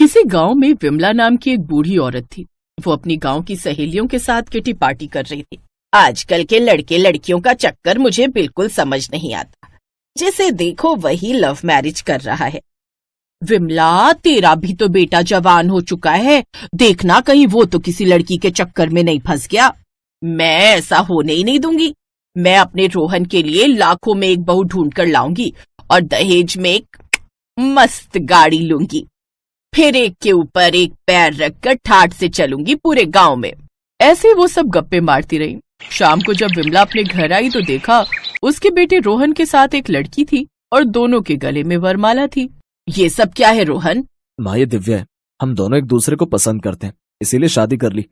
किसी गांव में विमला नाम की एक बूढ़ी औरत थी। वो अपनी गांव की सहेलियों के साथ किटी पार्टी कर रही थी। आजकल के लड़के लड़कियों का चक्कर मुझे बिल्कुल समझ नहीं आता। जिसे देखो वही लव मैरिज कर रहा है। विमला, तेरा भी तो बेटा जवान हो चुका है, देखना कहीं वो तो किसी लड़की के चक्कर में नहीं फंस गया। मैं ऐसा होने ही नहीं दूंगी। मैं अपने रोहन के लिए लाखों में एक बहू ढूंढ कर लाऊंगी और दहेज में एक मस्त गाड़ी लूंगी। फिर एक के ऊपर एक पैर रखकर ठाठ से चलूंगी पूरे गांव में। ऐसे वो सब गप्पे मारती रही। शाम को जब विमला अपने घर आई तो देखा उसके बेटे रोहन के साथ एक लड़की थी और दोनों के गले में वरमाला थी। ये सब क्या है रोहन? माँ, ये दिव्या है। हम दोनों एक दूसरे को पसंद करते हैं, इसीलिए शादी कर ली।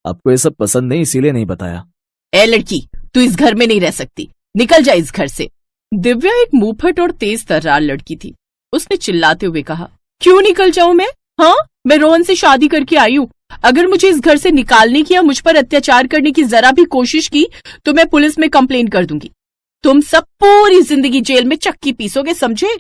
आपको ये सब पसंद नहीं, इसीलिए नहीं बताया। ए लड़की, तू इस घर में नहीं रह सकती, निकल जा इस घर से। दिव्या एक मुंहफट और तेज तर्रार लड़की थी। उसने चिल्लाते हुए कहा, क्यों निकल जाऊं मैं? हाँ, मैं रोहन से शादी करके आई हूँ। अगर मुझे इस घर से निकालने की या मुझ पर अत्याचार करने की जरा भी कोशिश की तो मैं पुलिस में कंप्लेन कर दूंगी। तुम सब पूरी जिंदगी जेल में चक्की पीसोगे, समझे?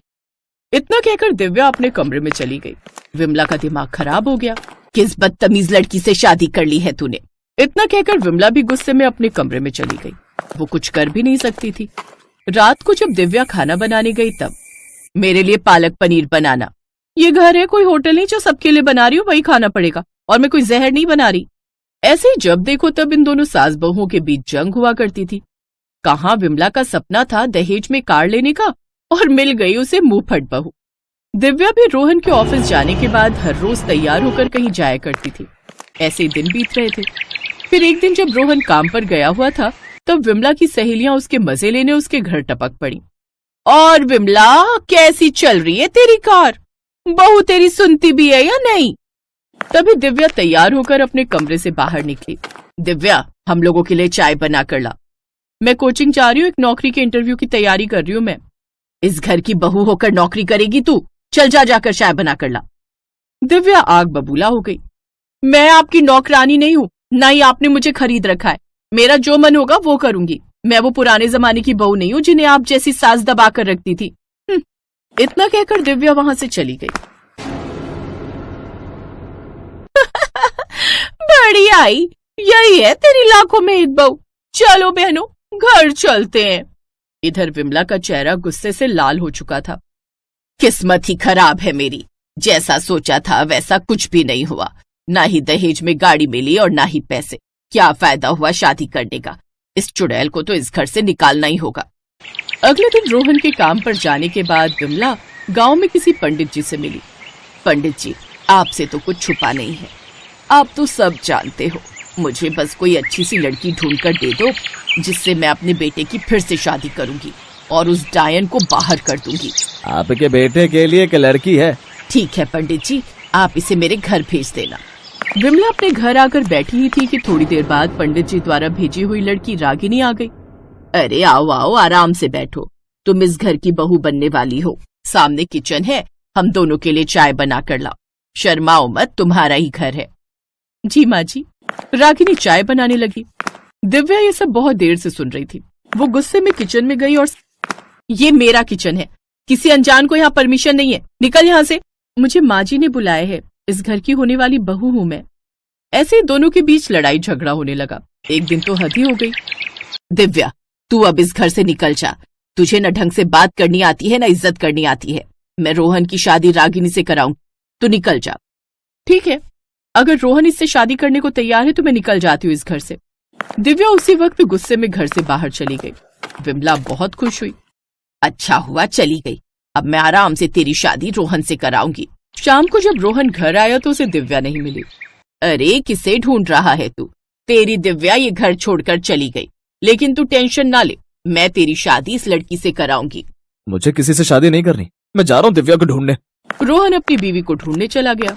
इतना कहकर दिव्या अपने कमरे में चली गई। विमला का दिमाग खराब हो गया। किस बदतमीज लड़की से शादी कर ली है तूने? इतना कहकर विमला भी गुस्से में अपने कमरे में चली गई। वो कुछ कर भी नहीं सकती थी। रात को जब दिव्या खाना बनाने गई तब, मेरे लिए पालक पनीर बनाना। ये घर है, कोई होटल नहीं जो सबके लिए बना रही हूँ, वही खाना पड़ेगा, और मैं कोई जहर नहीं बना रही। ऐसे ही जब देखो तब इन दोनों सास बहुओं के बीच जंग हुआ करती थी। कहाँ विमला का सपना था दहेज में कार लेने का, और मिल गई उसे मुंहफट बहू। दिव्या भी रोहन के ऑफिस जाने के बाद हर रोज तैयार होकर कहीं जाया करती थी। ऐसे दिन बीत रहे थे। फिर एक दिन जब रोहन काम पर गया हुआ था तब विमला की सहेलियां उसके मजे लेने उसके घर टपक पड़ी। और विमला, कैसी चल रही है तेरी कार? बहू तेरी सुनती भी है या नहीं? तभी दिव्या तैयार होकर अपने कमरे से बाहर निकली। दिव्या, हम लोगों के लिए चाय बना कर ला। मैं कोचिंग जा रही हूँ, एक नौकरी के इंटरव्यू की तैयारी कर रही हूँ मैं। इस घर की बहू होकर नौकरी करेगी तू? चल जा, जाकर चाय बना कर ला। दिव्या आग बबूला हो गई। मैं आपकी नौकरानी नहीं हूँ, ना ही आपने मुझे खरीद रखा है। मेरा जो मन होगा वो करूंगी। मैं वो पुराने जमाने की बहू नहीं हूँ जिन्हें आप जैसी सास दबा कर रखती थी। इतना कहकर दिव्या वहां से चली गई। बड़ी आई, यही है तेरी लाखों में एक बहू। चलो बहनों, घर चलते हैं। इधर विमला का चेहरा गुस्से से लाल हो चुका था। किस्मत ही खराब है मेरी, जैसा सोचा था वैसा कुछ भी नहीं हुआ। ना ही दहेज में गाड़ी मिली और ना ही पैसे। क्या फायदा हुआ शादी करने का? इस चुड़ैल को तो इस घर से निकालना ही होगा। अगले दिन रोहन के काम पर जाने के बाद विमला गांव में किसी पंडित जी से मिली। पंडित जी, आपसे तो कुछ छुपा नहीं है, आप तो सब जानते हो। मुझे बस कोई अच्छी सी लड़की ढूंढ कर दे दो जिससे मैं अपने बेटे की फिर से शादी करूंगी और उस डायन को बाहर कर दूंगी। आपके बेटे के लिए एक लड़की है? ठीक है पंडित जी, आप इसे मेरे घर भेज देना। विमला अपने घर आकर बैठी ही थी कि थोड़ी देर बाद पंडित जी द्वारा भेजी हुई लड़की रागिनी आ गई। अरे आओ आओ, आराम से बैठो। तुम इस घर की बहू बनने वाली हो। सामने किचन है, हम दोनों के लिए चाय बना कर लाओ। शर्माओ मत, तुम्हारा ही घर है। जी माँ जी। रागिनी चाय बनाने लगी। दिव्या ये सब बहुत देर से सुन रही थी। वो गुस्से में किचन में गई और ये मेरा किचन है, किसी अनजान को यहाँ परमिशन नहीं है, निकल यहाँ से। मुझे माँ जी ने बुलाया है, इस घर की होने वाली बहू हूँ मैं। ऐसे दोनों के बीच लड़ाई झगड़ा होने लगा। एक दिन तो हद ही हो गई। दिव्या, तू अब इस घर से निकल जा। तुझे न ढंग से बात करनी आती है न इज्जत करनी आती है। मैं रोहन की शादी रागिनी से कराऊं, तो निकल जा। ठीक है, अगर रोहन इससे शादी करने को तैयार है तो मैं निकल जाती हूँ इस घर से। दिव्या उसी वक्त गुस्से में घर से बाहर चली गई। विमला बहुत खुश हुई। अच्छा हुआ चली गई, अब मैं आराम से तेरी शादी रोहन से कराऊंगी। शाम को जब रोहन घर आया तो उसे दिव्या नहीं मिली। अरे किसे ढूंढ रहा है तू? तेरी दिव्या ये घर छोड़कर चली गई, लेकिन तू टेंशन ना ले, मैं तेरी शादी इस लड़की से कराऊंगी। मुझे किसी से शादी नहीं करनी, मैं जा रहा हूँ दिव्या को ढूंढने। रोहन अपनी बीवी को ढूंढने चला गया।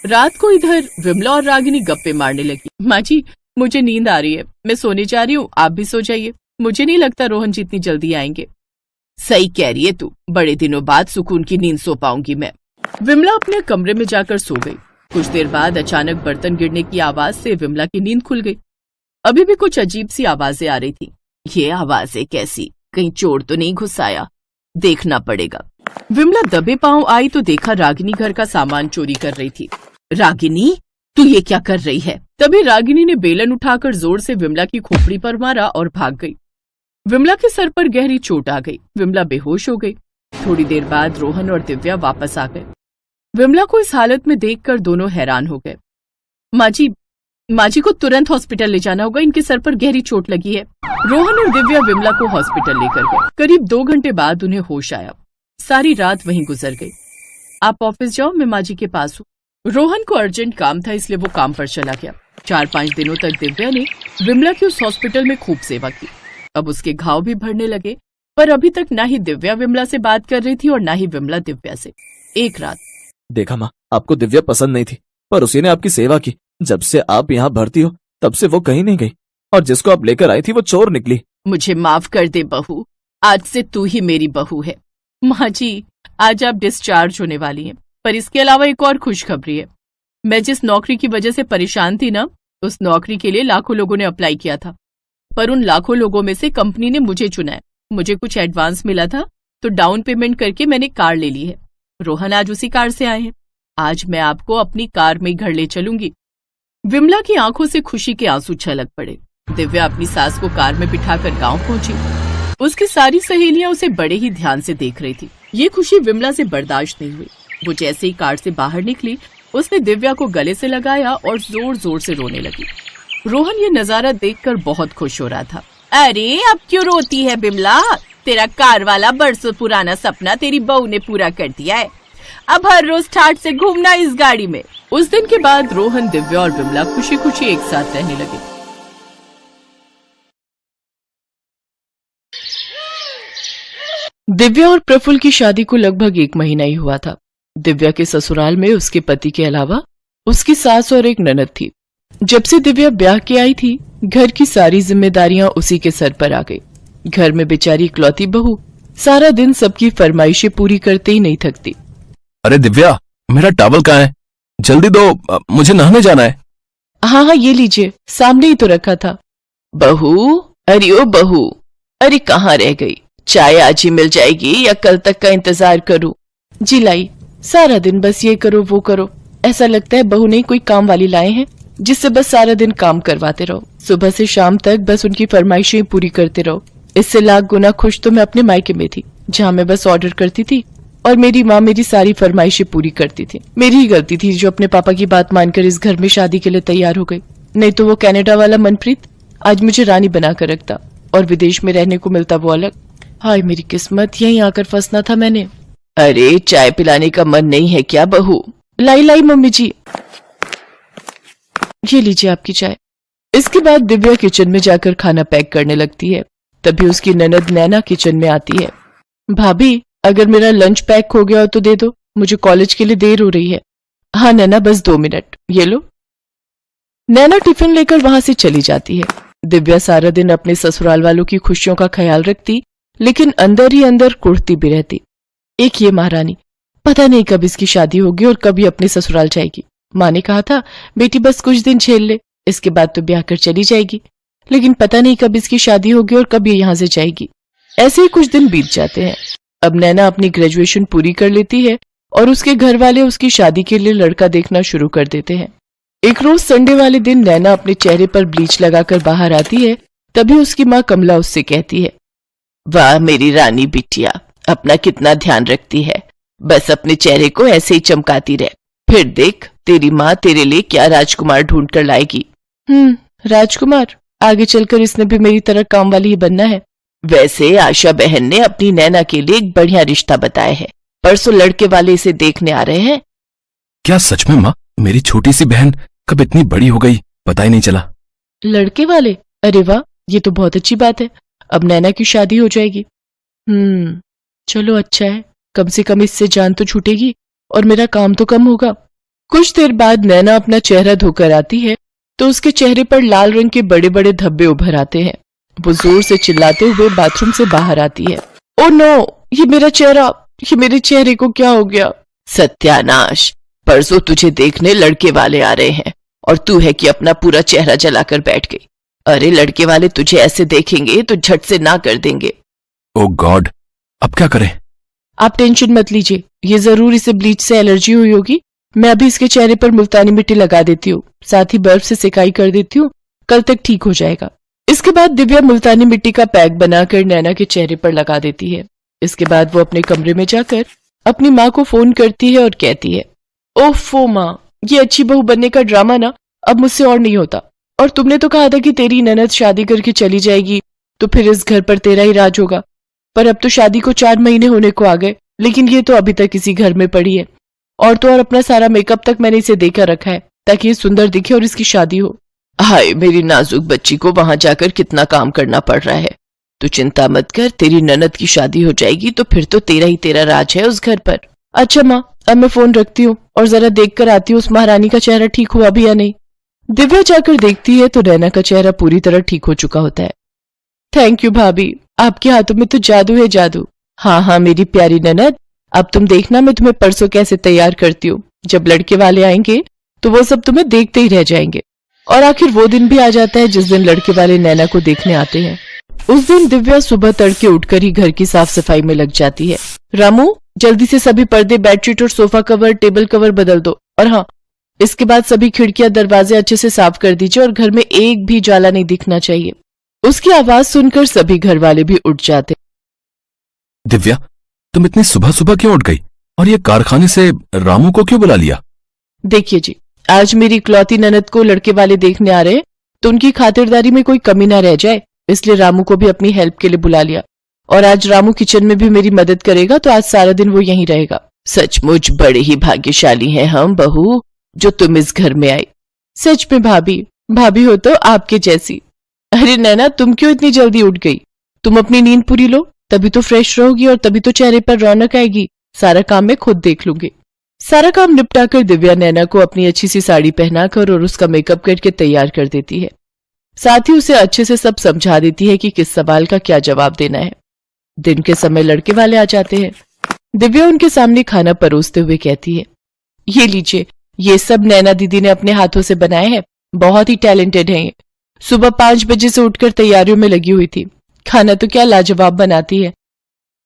रात को इधर विमला और रागिनी गप्पे मारने लगी। माँ जी, मुझे नींद आ रही है, मैं सोने जा रही हूँ, आप भी सो जाइए। मुझे नहीं लगता रोहन जी इतनी जल्दी आएंगे। सही कह रही है तू, बड़े दिनों बाद सुकून की नींद सो पाऊंगी मैं। विमला अपने कमरे में जाकर सो गई। कुछ देर बाद अचानक बर्तन गिरने की आवाज से विमला की नींद खुल गई। अभी भी कुछ अजीब सी आवाजें आ रही थी। ये आवाजें कैसी? कहीं चोर तो नहीं घुस आया? देखना पड़ेगा। विमला दबे पांव आई तो देखा रागिनी घर का सामान चोरी कर रही थी। रागिनी, तू ये क्या कर रही है? तभी रागिनी ने बेलन उठाकर जोर से विमला की खोपड़ी पर मारा और भाग गई। विमला के सर पर गहरी चोट आ गई। विमला बेहोश हो गई। थोड़ी देर बाद रोहन और दिव्या वापस आ गए। विमला को इस हालत में देखकर दोनों हैरान हो गए। माँ जी को तुरंत हॉस्पिटल ले जाना होगा, इनके सर पर गहरी चोट लगी है। रोहन और दिव्या विमला को हॉस्पिटल लेकर गए। करीब 2 घंटे बाद उन्हें होश आया। सारी रात वहीं गुजर गई। आप ऑफिस जाओ, मैं माँ जी के पास हूँ। रोहन को अर्जेंट काम था, इसलिए वो काम पर चला गया। 4-5 दिनों तक दिव्या ने विमला की उस हॉस्पिटल में खूब सेवा की। अब उसके घाव भी भरने लगे, पर अभी तक ना ही दिव्या विमला से बात कर रही थी और ना ही विमला दिव्या से। एक रात, देखा माँ, आपको दिव्या पसंद नहीं थी, पर उसी ने आपकी सेवा की। जब से आप यहाँ भर्ती हो तब से वो कहीं नहीं गई, और जिसको आप लेकर आई थी वो चोर निकली। मुझे माफ कर दे बहू, आज से तू ही मेरी बहू है। माँ जी, आज आप डिस्चार्ज होने वाली हैं, पर इसके अलावा एक और खुशखबरी है। मैं जिस नौकरी की वजह से परेशान थी ना, उस नौकरी के लिए लाखों लोगों ने अप्लाई किया था, पर उन लाखों लोगों में से कंपनी ने मुझे चुना है। मुझे कुछ एडवांस मिला था, तो डाउन पेमेंट करके मैंने कार ले ली है। रोहन आज उसी कार से आए हैं। आज मैं आपको अपनी कार में घर ले चलूंगी। विमला की आंखों से खुशी के आंसू छलक पड़े। दिव्या अपनी सास को कार में बिठाकर गांव पहुंची। उसकी सारी सहेलियां उसे बड़े ही ध्यान से देख रही थी। ये खुशी विमला से बर्दाश्त नहीं हुई। वो जैसे ही कार से बाहर निकली, उसने दिव्या को गले से लगाया और जोर जोर से रोने लगी। रोहन ये नजारा देखकर बहुत खुश हो रहा था। अरे, अब क्यों रोती है विमला? तेरा कार वाला बरसों पुराना सपना तेरी बहू ने पूरा कर दिया है। अब हर रोज ठाठ से घूमना इस गाड़ी में। उस दिन के बाद रोहन, दिव्या और विमला खुशी खुशी एक साथ रहने लगे। दिव्या और प्रफुल्ल की शादी को लगभग 1 महीना ही हुआ था। दिव्या के ससुराल में उसके पति के अलावा उसकी सास और एक ननद थी। जब से दिव्या ब्याह के आई थी, घर की सारी जिम्मेदारियां उसी के सर पर आ गई। घर में बेचारी इकलौती बहू सारा दिन सबकी फरमाइशें पूरी करते ही नहीं थकती। अरे दिव्या, मेरा टॉवल कहाँ है? जल्दी दो, मुझे नहाने जाना है। हाँ, ये लीजिए, सामने ही तो रखा था। बहू, अरे ओ बहू, अरे कहाँ रह गई? चाय आज ही मिल जाएगी या कल तक का इंतजार करूं? जी लाई, सारा दिन बस ये करो वो करो। ऐसा लगता है बहू ने कोई काम वाली लाए हैं, जिससे बस सारा दिन काम करवाते रहो। सुबह से शाम तक बस उनकी फरमाइशें पूरी करते रहो। इससे लाख गुना खुश तो मैं अपने मायके में थी, जहाँ मैं बस ऑर्डर करती थी और मेरी माँ मेरी सारी फरमाइशें पूरी करती थी। मेरी ही गलती थी जो अपने पापा की बात मानकर इस घर में शादी के लिए तैयार हो गई। नहीं तो वो कनाडा वाला मनप्रीत आज मुझे रानी बनाकर रखता और विदेश में रहने को मिलता वो अलग। हाय मेरी किस्मत, यहीं आकर फंसना था मैंने। अरे, चाय पिलाने का मन नहीं है क्या बहू? लाई लाई मम्मी जी, ये लीजिए आपकी चाय। इसके बाद दिव्या किचन में जाकर खाना पैक करने लगती है। तभी उसकी ननद नैना किचन में आती है। भाभी, अगर मेरा लंच पैक हो गया हो तो दे दो, मुझे कॉलेज के लिए देर हो रही है। हाँ नैना, बस 2 मिनट, ये लो। नैना टिफिन लेकर वहां से चली जाती है। दिव्या सारा दिन अपने ससुराल वालों की खुशियों का ख्याल रखती, लेकिन अंदर ही अंदर कुढ़ती भी रहती। एक ये महारानी, पता नहीं कब इसकी शादी होगी और कब ये अपने ससुराल जाएगी। माँ ने कहा था बेटी बस कुछ दिन झेल ले, इसके बाद तो ब्याह कर चली जाएगी, लेकिन पता नहीं कब इसकी शादी होगी और कब ये यहाँ से जाएगी। ऐसे ही कुछ दिन बीत जाते हैं। अब नैना अपनी ग्रेजुएशन पूरी कर लेती है और उसके घर वाले उसकी शादी के लिए लड़का देखना शुरू कर देते हैं। एक रोज संडे वाले दिन नैना अपने चेहरे पर ब्लीच लगाकर बाहर आती है। तभी उसकी माँ कमला उससे कहती है, वाह मेरी रानी बिटिया, अपना कितना ध्यान रखती है। बस अपने चेहरे को ऐसे ही चमकाती रह, फिर देख तेरी माँ तेरे लिए क्या राजकुमार ढूंढ कर लाएगी। राजकुमार? आगे चलकर इसने भी मेरी तरह काम वाली ही बनना है। वैसे आशा बहन ने अपनी नैना के लिए एक बढ़िया रिश्ता बताया है। परसों लड़के वाले इसे देखने आ रहे हैं। क्या सच में माँ? मेरी छोटी सी बहन कब इतनी बड़ी हो गई, पता ही नहीं चला। लड़के वाले? अरे वाह, ये तो बहुत अच्छी बात है। अब नैना की शादी हो जाएगी। चलो अच्छा है, कम से कम इससे जान तो छूटेगी और मेरा काम तो कम होगा। कुछ देर बाद नैना अपना चेहरा धोकर आती है तो उसके चेहरे पर लाल रंग के बड़े बड़े धब्बे उभर आते हैं। वो जोर से चिल्लाते हुए बाथरूम से बाहर आती है। ओ नो, ये मेरा चेहरा, ये मेरे चेहरे को क्या हो गया? सत्यानाश, परसों तुझे देखने लड़के वाले आ रहे हैं और तू है कि अपना पूरा चेहरा जलाकर बैठ गई। अरे लड़के वाले तुझे ऐसे देखेंगे तो झट से ना कर देंगे। ओ गॉड, अब क्या करें? आप टेंशन मत लीजिए, ये जरूर इसे ब्लीच से एलर्जी हुई होगी। मैं अभी इसके चेहरे पर मुल्तानी मिट्टी लगा देती हूँ, साथ ही बर्फ से सिकाई कर देती हूँ, कल तक ठीक हो जाएगा। इसके बाद दिव्या मुल्तानी मिट्टी का पैक बनाकर नैना के चेहरे पर लगा देती है। इसके बाद वो अपने कमरे में जाकर अपनी माँ को फोन करती है और कहती है, ओफो माँ, ये अच्छी बहू बनने का ड्रामा ना अब मुझसे और नहीं होता। और तुमने तो कहा था कि तेरी ननद शादी करके चली जाएगी तो फिर इस घर पर तेरा ही राज होगा, पर अब तो शादी को 4 महीने होने को आ गए, लेकिन ये तो अभी तक इसी घर में पड़ी है। और तो और अपना सारा मेकअप तक मैंने इसे देकर रखा है ताकि ये सुंदर दिखे और इसकी शादी हो। हाय मेरी नाजुक बच्ची को वहां जाकर कितना काम करना पड़ रहा है। तू चिंता मत कर, तेरी ननद की शादी हो जाएगी तो फिर तो तेरा ही तेरा राज है उस घर पर। अच्छा माँ, अब मैं फोन रखती हूँ और जरा देख कर आती हूँ उस महारानी का चेहरा ठीक हुआ भी या नहीं। दिव्या जाकर देखती है तो नैना का चेहरा पूरी तरह ठीक हो चुका होता है। थैंक यू भाभी, आपके हाथों में तो जादू है जादू। हाँ हाँ मेरी प्यारी ननद, अब तुम देखना मैं तुम्हें परसों कैसे तैयार करती हूँ। जब लड़के वाले आएंगे तो वो सब तुम्हें देखते ही रह जाएंगे। और आखिर वो दिन भी आ जाता है जिस दिन लड़के वाले नैना को देखने आते हैं। उस दिन दिव्या सुबह तड़के उठकर ही घर की साफ सफाई में लग जाती है। रामू, जल्दी से सभी पर्दे, बेडशीट और सोफा कवर, टेबल कवर बदल दो। और हाँ, इसके बाद सभी खिड़कियां दरवाजे अच्छे से साफ कर दीजिए और घर में एक भी जाला नहीं दिखना चाहिए। उसकी आवाज सुनकर सभी घर वाले भी उठ जाते। दिव्या, तुम इतनी सुबह सुबह क्यों उठ गई और ये कारखाने से रामू को क्यों बुला लिया? देखिए जी, आज मेरी इकलौती ननद को लड़के वाले देखने आ रहे हैं तो उनकी खातिरदारी में कोई कमी ना रह जाए, इसलिए रामू को भी अपनी हेल्प के लिए बुला लिया। और आज रामू किचन में भी मेरी मदद करेगा तो आज सारा दिन वो यहीं रहेगा। सचमुच बड़े ही भाग्यशाली हैं हम बहू, जो तुम इस घर में आई। सच में भाभी, भाभी हो तो आपके जैसी। अरे नैना, तुम क्यों इतनी जल्दी उठ गई? तुम अपनी नींद पूरी लो, तभी तो फ्रेश रहोगी और तभी तो चेहरे पर रौनक आएगी। सारा काम मैं खुद देख लूंगी। सारा काम निपटाकर दिव्या नैना को अपनी अच्छी सी साड़ी पहनाकर और उसका मेकअप करके तैयार कर देती है। साथ ही उसे अच्छे से सब समझा देती है कि किस सवाल का क्या जवाब देना है। दिन के समय लड़के वाले आ जाते हैं। दिव्या उनके सामने खाना परोसते हुए कहती है, ये लीजिए, ये सब नैना दीदी ने अपने हाथों से बनाए हैं। बहुत ही टैलेंटेड है ये। सुबह 5 बजे से उठकर तैयारियों में लगी हुई थी। खाना तो क्या लाजवाब बनाती है।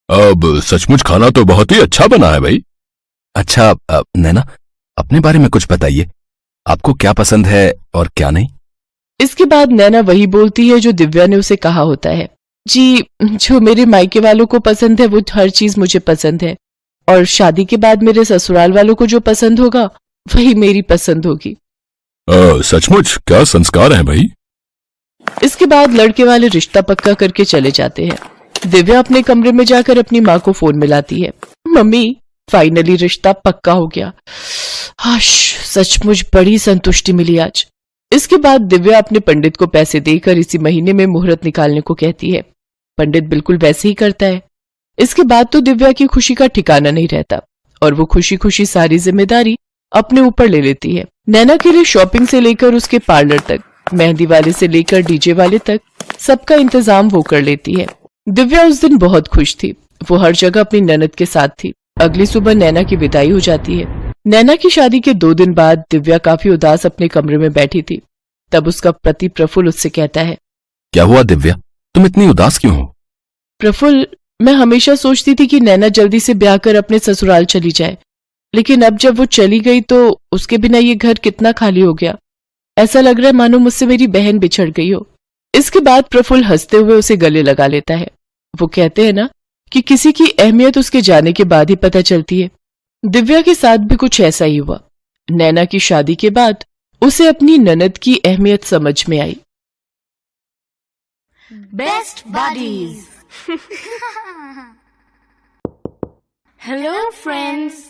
अब सचमुच खाना तो बहुत ही अच्छा बना है भाई। अच्छा नैना, अपने बारे में कुछ बताइए, आपको क्या पसंद है और क्या नहीं? इसके बाद नैना वही बोलती है जो दिव्या ने उसे कहा होता है। जी, जो मेरे मायके वालों को पसंद है वो हर चीज मुझे पसंद है, और शादी के बाद मेरे ससुराल वालों को जो पसंद होगा वही मेरी पसंद होगी। सचमुच क्या संस्कार हैं भाई। इसके बाद लड़के वाले रिश्ता पक्का करके चले जाते हैं। दिव्या अपने कमरे में जाकर अपनी माँ को फोन मिलाती है। मम्मी, फाइनली रिश्ता पक्का हो गया। हाश, सचमुच बड़ी संतुष्टि मिली आज। इसके बाद दिव्या अपने पंडित को पैसे देकर इसी महीने में मुहूर्त निकालने को कहती है। पंडित बिल्कुल वैसे ही करता है। इसके बाद तो दिव्या की खुशी का ठिकाना नहीं रहता और वो खुशी खुशी सारी जिम्मेदारी अपने ऊपर ले लेती है। नैना के लिए शॉपिंग से लेकर उसके पार्लर तक, मेहंदी वाले से लेकर डीजे वाले तक सबका इंतजाम वो कर लेती है। दिव्या उस दिन बहुत खुश थी। वो हर जगह अपनी ननद के साथ थी। अगली सुबह नैना की विदाई हो जाती है। नैना की शादी के 2 दिन बाद दिव्या काफी उदास अपने कमरे में बैठी थी। तब उसका पति प्रफुल्ल उससे कहता है, क्या हुआ दिव्या, तुम इतनी उदास क्यों हो? प्रफुल्ल, मैं हमेशा सोचती थी कि नैना जल्दी से ब्याह कर अपने ससुराल चली जाए, लेकिन अब जब वो चली गई तो उसके बिना ये घर कितना खाली हो गया। ऐसा लग रहा है मानो मुझसे मेरी बहन बिछड़ गई हो। इसके बाद प्रफुल्ल हंसते हुए उसे गले लगा लेता है। वो कहते हैं ना कि किसी की अहमियत उसके जाने के बाद ही पता चलती है। दिव्या के साथ भी कुछ ऐसा ही हुआ। नैना की शादी के बाद उसे अपनी ननद की अहमियत समझ में आई। Best buddies. Hello friends,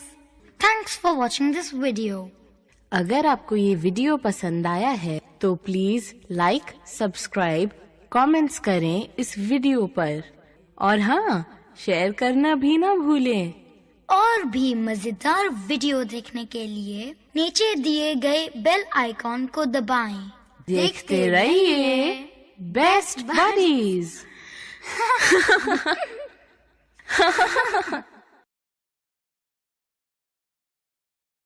thanks for watching this video. अगर आपको ये वीडियो पसंद आया है तो प्लीज लाइक, सब्सक्राइब, कमेंट्स करें इस वीडियो पर, और हाँ, शेयर करना भी ना भूलें। और भी मजेदार वीडियो देखने के लिए नीचे दिए गए बेल आइकॉन को दबाएं। देखते रहिए बेस्ट बडीज।